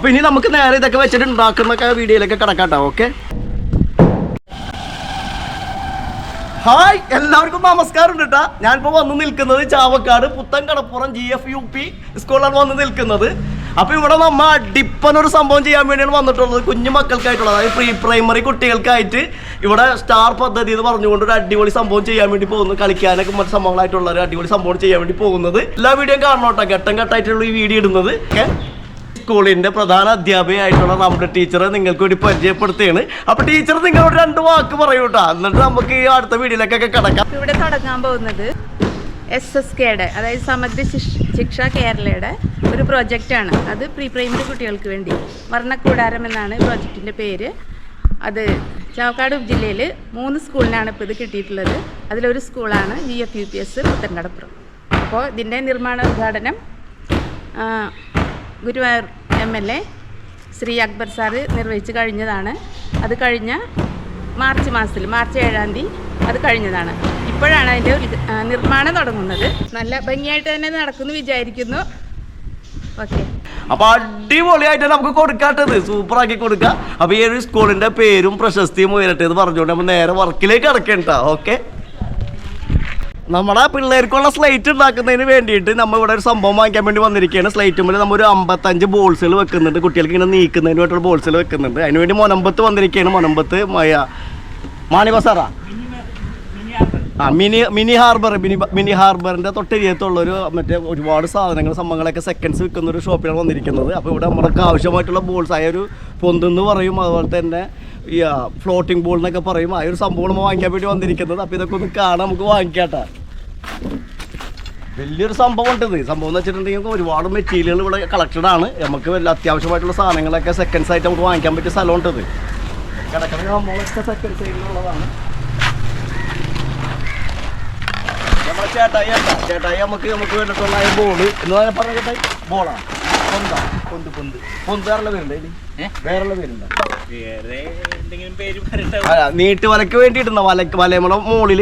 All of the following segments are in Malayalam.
അപ്പോൾ ഇനി നമുക്ക് നേരെ ഇതൊക്കെ വെച്ചിട്ട് ഉണ്ടാക്കുന്ന വീഡിയോയിലേക്ക് കിടക്കാട്ടോ. ഓക്കെ, ഹായ് എല്ലാവർക്കും നമസ്കാരം ഉണ്ട് കേട്ടോ. ഞാനിപ്പോൾ വന്ന് നിൽക്കുന്നത് ചാവക്കാട് പുത്തൻകടപ്പുറം GFUP സ്കൂളിലാണ് വന്ന് നിൽക്കുന്നത്. അപ്പോൾ ഇവിടെ നമ്മൾ ഡിപ്പനൊരു സംഭവം ചെയ്യാൻ വേണ്ടിയാണ് വന്നിട്ടുള്ളത്. കുഞ്ഞു മക്കൾക്കായിട്ടുള്ളത്, അതായത് പ്രീ പ്രൈമറി കുട്ടികൾക്കായിട്ട് ഇവിടെ സ്റ്റാർ പദ്ധതി എന്ന് പറഞ്ഞുകൊണ്ട് ഒരു അടിപൊളി സംഭവം ചെയ്യാൻ വേണ്ടി പോകുന്നു. കളിക്കാനൊക്കെ മറ്റു സംഭവങ്ങളായിട്ടുള്ള ഒരു അടിപൊളി സംഭവം ചെയ്യാൻ വേണ്ടി പോകുന്നത്. എല്ലാ വീഡിയോയും കാണണം കേട്ടോ, ഘട്ടം ഘട്ടമായിട്ടുള്ള ഈ വീഡിയോ ഇടുന്നത്. സ്കൂളിന്റെ പ്രധാന അധ്യാപികയായിട്ടുള്ള നമ്മുടെ ടീച്ചറെ നിങ്ങൾക്ക് വേണ്ടി പരിചയപ്പെടുത്തുകയാണ്. അപ്പൊ ടീച്ചർ നിങ്ങളോട് 2 വാക്ക് പറയൂട്ടാ, എന്നിട്ട് നമുക്ക് ഈ അടുത്ത വീഡിയോയിലേക്കൊക്കെ കിടക്കാം. ഇവിടെ തുടങ്ങാൻ പോകുന്നത് SSKയുടെ, അതായത് സമഗ്ര ശിക്ഷ കേരളയുടെ ഒരു പ്രോജക്റ്റാണ്. അത് പ്രീ പ്രൈമറി കുട്ടികൾക്ക് വേണ്ടി വർണ്ണക്കൂടാരം എന്നാണ് പ്രോജക്റ്റിൻ്റെ പേര്. അത് ചാവക്കാട് ജില്ലയിൽ 3 സ്കൂളിനാണ് ഇപ്പോൾ ഇത് കിട്ടിയിട്ടുള്ളത്. അതിലൊരു സ്കൂളാണ് GFUPS പുത്തൻകടപ്പുറം. അപ്പോൾ ഇതിൻ്റെ നിർമ്മാണ ഉദ്ഘാടനം ഗുരുവായൂർ MLA ശ്രീ അക്ബർ സാറ് നിർവഹിച്ച് കഴിഞ്ഞതാണ്. അത് കഴിഞ്ഞ മാർച്ച് 7-ാം തീയതി അത് കഴിഞ്ഞതാണ്. ഇപ്പോഴാണ് അതിൻ്റെ നിർമ്മാണം തുടങ്ങുന്നത്. നല്ല ഭംഗിയായിട്ട് തന്നെ നടക്കുമെന്ന് വിചാരിക്കുന്നു. ഓക്കെ, അപ്പോൾ അടിപൊളിയായിട്ട് നമുക്ക് കൊടുക്കാട്ടത്, സൂപ്പറാക്കി കൊടുക്കാം. അപ്പോൾ ഈ ഒരു സ്കൂളിൻ്റെ പേരും പ്രശസ്തിയും ഉയരട്ടെ എന്ന് പറഞ്ഞുകൊണ്ട് നമ്മൾ നേരെ വർക്കിലേക്ക് കിടക്കേണ്ട. ഓക്കെ, നമ്മുടെ പിള്ളേർക്കുള്ള സ്ലേറ്റ് ഉണ്ടാക്കുന്നതിന് വേണ്ടിയിട്ട് നമ്മൾ ഇവിടെ ഒരു സംഭവം വാങ്ങിക്കാൻ വേണ്ടി വന്നിരിക്കുകയാണ്. സ്ലേറ്റുമ്പോൾ നമ്മൾ ഒരു 55 ബോൾസുകൾ വെക്കുന്നുണ്ട്. കുട്ടികൾക്ക് ഇങ്ങനെ നീക്കുന്നതിന് വേണ്ടിയുള്ള ബോൾസുകൾ വെക്കുന്നുണ്ട്. അതിനുവേണ്ടി മൊനമ്പത്ത് വന്നിരിക്കുകയാണ്. മൊനമ്പത്ത് മാണിബസാറാ മിനി ഹാർബറിൻ്റെ തൊട്ടരിയത്തുള്ളൊരു മറ്റേ ഒരുപാട് സാധനങ്ങൾ സംഭവങ്ങളൊക്കെ സെക്കൻഡ്സ് വിൽക്കുന്ന ഒരു ഷോപ്പിലാണ് വന്നിരിക്കുന്നത്. അപ്പോൾ ഇവിടെ നമ്മൾക്ക് ആവശ്യമായിട്ടുള്ള ബോൾസ്, ആയ ഒരു പൊന്തെന്ന് പറയും, അതുപോലെ തന്നെ ഈ ഫ്ലോട്ടിംഗ് ബോൾ എന്നൊക്കെ പറയും, ആ ഒരു സംഭവം നമ്മൾ വാങ്ങിക്കാൻ വേണ്ടി വന്നിരിക്കുന്നത്. അപ്പോൾ ഇതൊക്കെ ഒന്ന് കാണാൻ നമുക്ക് വാങ്ങിക്കാട്ടാ. വലിയൊരു സംഭവം ഉണ്ട് ഇത്. സംഭവം എന്ന് വെച്ചിട്ടുണ്ടെങ്കിൽ ഒരുപാട് മെറ്റീരിയൽ ഇവിടെ കളക്റ്റഡ് ആണ്. നമുക്ക് വല്ല അത്യാവശ്യമായിട്ടുള്ള സാധനങ്ങളൊക്കെ സെക്കൻഡ്സ് ആയിട്ട് നമുക്ക് വാങ്ങിക്കാൻ പറ്റിയ സ്ഥലമുണ്ട്. ഇത് കിടക്കുന്ന സംഭവങ്ങളൊക്കെ സെക്കൻഡ് സൈഡിലുള്ളതാണ്. നമ്മുടെ ചേട്ടായി നമുക്ക് വേണ്ടിയിട്ടുള്ള ബോള് എന്ന് പറഞ്ഞ ചേട്ടായി ബോളാണ്. വേറെ പേരുണ്ടോ? നീട്ട് വലയ്ക്ക് വേണ്ടിയിടുന്ന വലയമ്മയുടെ മുകളിൽ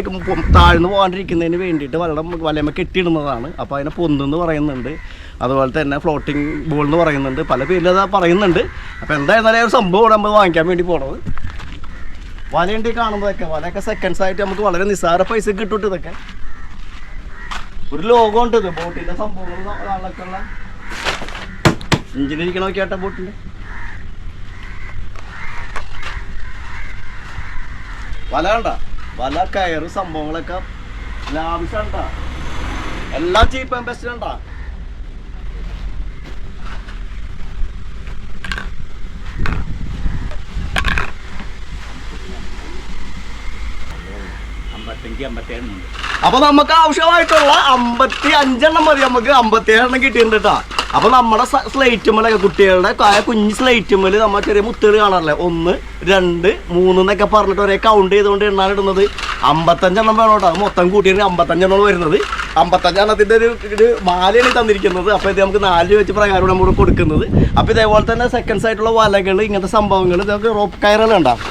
താഴ്ന്നു പോകാണ്ടിരിക്കുന്നതിന് വേണ്ടിയിട്ട് വലയമ്മ കെട്ടിയിടുന്നതാണ്. അപ്പോൾ അതിനെ പൊന്തെന്ന് പറയുന്നുണ്ട്, അതുപോലെ തന്നെ ഫ്ലോട്ടിംഗ് ബോൾ എന്ന് പറയുന്നുണ്ട്, പല പേരിൽ അത് പറയുന്നുണ്ട്. അപ്പോൾ എന്തായിരുന്നാലും ഒരു സംഭവം നമ്മൾ വാങ്ങിക്കാൻ വേണ്ടി പോണത്. വലയുണ്ട് കാണുമ്പോഴൊക്കെ, വലയൊക്കെ സെക്കൻഡ്സ് ആയിട്ട് നമുക്ക് വളരെ നിസ്സാര പൈസ കിട്ടും. ഇതൊക്കെ ഒരു ലോഗോ ഉണ്ട്, ഇത് ബോട്ടിൻ്റെ സംഭവങ്ങളൊക്കെ ഉള്ള എഞ്ചിനിരിക്കണ നോക്കിയാട്ട ബോട്ടിൻ്റെ വല കണ്ട, വല കയറ് സംഭവങ്ങളൊക്കെ ലാവിഷണ്ട, എല്ലാം ചീപ്പ് ആൻഡ് ബെസ്റ്റ് കണ്ട. അപ്പൊ നമുക്ക് ആവശ്യമായിട്ടുള്ള 55 മതി. നമുക്ക് 57 കിട്ടിയിട്ടുണ്ട് കേട്ടോ. അപ്പൊ നമ്മുടെ സ്ലേറ്റുമ്മലൊക്കെ കുട്ടികളുടെ കുഞ്ഞ് സ്ലേറ്റുമ്മല് നമ്മൾ ചെറിയ മുത്തുകൾ കാണാറില്ലേ, 1, 2, 3 എന്നൊക്കെ പറഞ്ഞിട്ട് ഒരേ കൗണ്ട് ചെയ്തുകൊണ്ട് എണ്ണാൻ ഇടുന്നത്. 55 വേണം കേട്ടോ. മൊത്തം കൂട്ടിയിട്ട് 55 വരുന്നത്. 55 ഒരു മാലയാണ് തന്നിരിക്കുന്നത്. അപ്പോൾ ഇത് നമുക്ക് 4 വെച്ച് പ്രകാരം നമ്മൾ കൊടുക്കുന്നത്. അപ്പോൾ ഇതേപോലെ തന്നെ സെക്കൻഡ്സ് ആയിട്ടുള്ള വലകൾ, ഇങ്ങനത്തെ സംഭവങ്ങൾ, ഇതൊക്കെ റോപ്പ് കയറുകളുണ്ടാവും,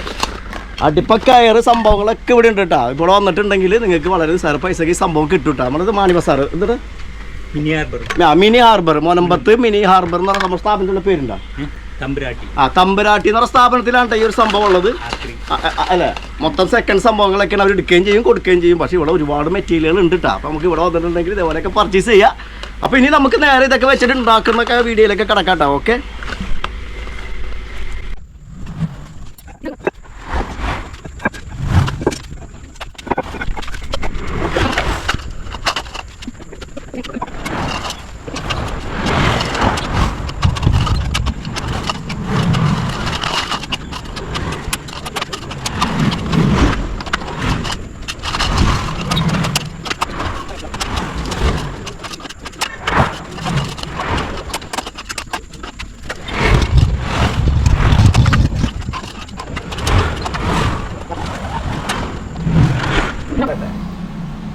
അടിപ്പക്കയറ് സംഭവങ്ങളൊക്കെ ഇവിടെ ഉണ്ട് കേട്ടോ. ഇവിടെ വന്നിട്ടുണ്ടെങ്കിൽ നിങ്ങൾക്ക് വളരെ നിസ്സാര പൈസക്ക് ഈ സംഭവം കിട്ടും കേട്ടോ. നമ്മളത് മാണിബസാറ് എന്നിട്ട് മിനി ഹാർബർ മൊനമ്പത്ത് മിനി ഹാർബർ എന്ന് പറഞ്ഞ നമ്മുടെ സ്ഥാപനത്തിൻ്റെ പേരുണ്ടോ? തമ്പുരാട്ടി എന്ന് പറഞ്ഞ സ്ഥാപനത്തിലാണ് ഈ ഒരു സംഭവം ഉള്ളത്. അല്ലേ, മൊത്തം സെക്കൻഡ് സംഭവങ്ങളൊക്കെയാണ് അവർ എടുക്കുകയും ചെയ്യും കൊടുക്കുകയും ചെയ്യും. പക്ഷേ ഇവിടെ ഒരുപാട് മെറ്റീരിയൽ ഉണ്ട് കേട്ടോ. അപ്പോൾ നമുക്ക് ഇവിടെ വന്നിട്ടുണ്ടെങ്കിൽ ഇതേപോലെയൊക്കെ പർച്ചേസ് ചെയ്യാം. അപ്പോൾ ഇനി നമുക്ക് നേരെ ഇതൊക്കെ വെച്ചിട്ട് ഉണ്ടാക്കുന്ന വീഡിയോയിലൊക്കെ കിടക്കാട്ടോ. ഓക്കെ,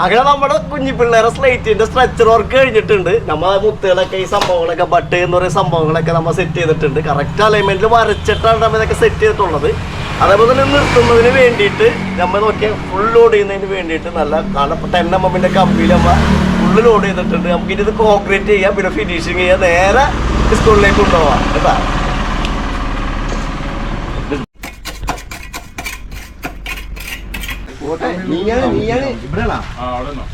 അങ്ങനെ നമ്മുടെ കുഞ്ഞു പിള്ളേരെ സ്ലേറ്റിന്റെ സ്ട്രെച്ചർ വർക്ക് കഴിഞ്ഞിട്ടുണ്ട്. നമ്മൾ മുത്തുകളൊക്കെ ഈ സംഭവങ്ങളൊക്കെ ബട്ട് എന്ന് പറയുന്ന സംഭവങ്ങളൊക്കെ നമ്മൾ സെറ്റ് ചെയ്തിട്ടുണ്ട്. കറക്റ്റ് അലൈൻമെന്റിൽ വരച്ചിട്ടാണ് നമ്മൾ ഇതൊക്കെ സെറ്റ് ചെയ്തിട്ടുള്ളത്. അതേപോലെ തന്നെ നിർത്തുന്നതിന് വേണ്ടിയിട്ട് നമ്മൾ നോക്കിയാൽ ഫുൾ ലോഡ് ചെയ്യുന്നതിന് വേണ്ടിയിട്ട് നല്ല 10 mm കമ്പിയിൽ നമ്മൾ ഫുള്ള് ലോഡ് ചെയ്തിട്ടുണ്ട്. നമുക്കിത് കോൺക്രീറ്റ് ചെയ്യാം, പിന്നെ ഫിനിഷിങ് ചെയ്യാം, നേരെ സ്കൂളിലേക്ക് കൊണ്ടുപോകാം കേട്ടോ. ഇവിടെയാണോ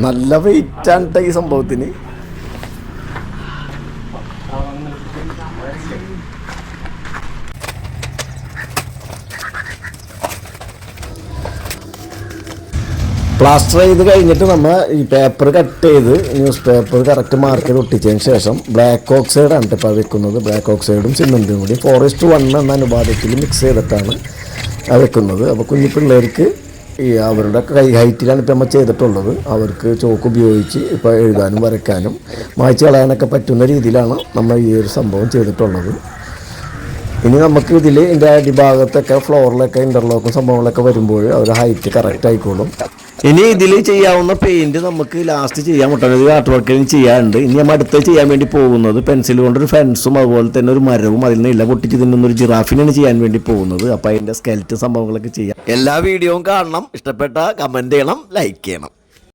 നല്ല വെയിറ്റ് ആണ് ഈ സംഭവത്തിന്. പ്ലാസ്റ്റർ ചെയ്ത് കഴിഞ്ഞിട്ട് നമ്മൾ ഈ പേപ്പർ കട്ട് ചെയ്ത് ന്യൂസ് പേപ്പർ കറക്റ്റ് മാർക്ക് ചെയ്ത് ഒട്ടിച്ചതിന് ശേഷം ബ്ലാക്ക് ഓക്സൈഡാണ് ഇപ്പോൾ വെക്കുന്നത്. ബ്ലാക്ക് ഓക്സൈഡും സിമെൻറ്റും കൂടി 4:1 എന്ന അനുപാതത്തിൽ മിക്സ് ചെയ്തിട്ടാണ് വെക്കുന്നത്. അപ്പോൾ കുഞ്ഞു പിള്ളേർക്ക് ഈ അവരുടെ കൈ ഹൈറ്റിലാണ് ഇപ്പോൾ നമ്മൾ ചെയ്തിട്ടുള്ളത്. അവർക്ക് ചോക്ക് ഉപയോഗിച്ച് ഇപ്പോൾ എഴുതാനും വരയ്ക്കാനും മായ്ച്ച് കളയാനൊക്കെ പറ്റുന്ന രീതിയിലാണ് നമ്മൾ ഈ ഒരു സംഭവം ചെയ്തിട്ടുള്ളത്. ഇനി നമുക്ക് ഇതിൽ ഇതിൻ്റെ അടിഭാഗത്തൊക്കെ ഫ്ലോറിലൊക്കെ ഇൻ്റർലോക്കും സംഭവങ്ങളൊക്കെ വരുമ്പോൾ അവർ ഹൈറ്റ് കറക്റ്റ് ആയിക്കോളും. ഇനി ഇതിൽ ചെയ്യാവുന്ന പെയിൻറ്റ് നമുക്ക് ലാസ്റ്റ് ചെയ്യാൻ ഒട്ടനവധി ആർട്ട് വർക്കിനും ചെയ്യാറുണ്ട്. ഇനി നമ്മൾ അടുത്ത് ചെയ്യാൻ വേണ്ടി പോകുന്നത് പെൻസിൽ കൊണ്ടൊരു ഫെൻസും അതുപോലെ തന്നെ ഒരു മരവും അതിൽ നിന്ന് ഇല പൊട്ടിച്ച് തിന്നുന്നൊരു ജിറാഫിനാണ് ചെയ്യാൻ വേണ്ടി പോകുന്നത്. അപ്പോൾ അതിൻ്റെ സ്കെൽറ്റ് സംഭവങ്ങളൊക്കെ ചെയ്യാം. എല്ലാ വീഡിയോയും കാണണം, ഇഷ്ടപ്പെട്ട കമൻറ്റ് ചെയ്യണം, ലൈക്ക് ചെയ്യണം.